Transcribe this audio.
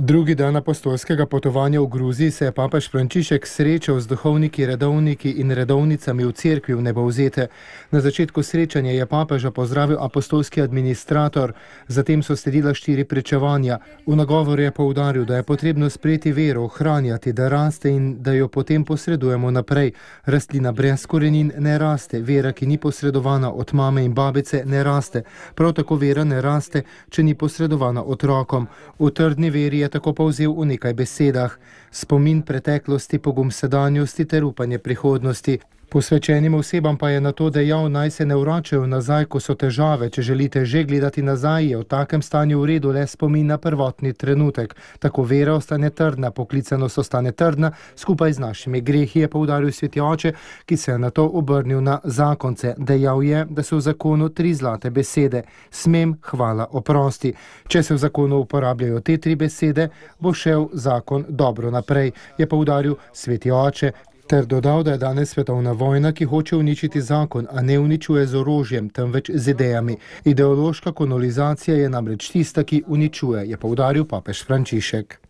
Drugi dan apostolskega potovanja v Gruziji se je papež Frančišek srečal z duhovniki, redovniki in redovnicami v cerkvi v Nebovzete. Na začetku srečanja je papeža pozdravil apostolski administrator, zatem so sledila 4 pričevanja. V nagovoru je poudaril, da je potrebno sprejeti vero, ohranjati, da raste in da jo potem posredujemo naprej. Rastlina brez korenin ne raste, vera, ki ni posredovana od mame in babice, ne raste. Prav tako vera ne raste, če ni posredovana otrokom. V trdni veri je tako povzel v nekaj besedah: spomin preteklosti, pogum sedanjosti ter upanje prihodnosti. Posvečenim osebam pa je na to dejal, naj se ne vračajo nazaj, ko so težave. Če želite že gledati nazaj, je v takem stanju v redu le spomin na prvotni trenutek. Tako vera ostane trdna, poklicanost ostane trdna, skupaj z našimi grehi, je poudaril sveti oče, ki se je na to obrnil na zakonce. Dejal je, da so v zakonu 3 zlate besede: smem, hvala, oprosti. Če se v zakonu uporabljajo te 3 besede, bo šel zakon dobro naprej, je poudaril sveti oče, ter dodal, da je danes svetovna vojna, ki hoče uničiti zakon, a ne uničuje z orožjem, temveč z idejami. Ideološka kolonizacija je namreč tista, ki uničuje, je poudaril papež Frančišek.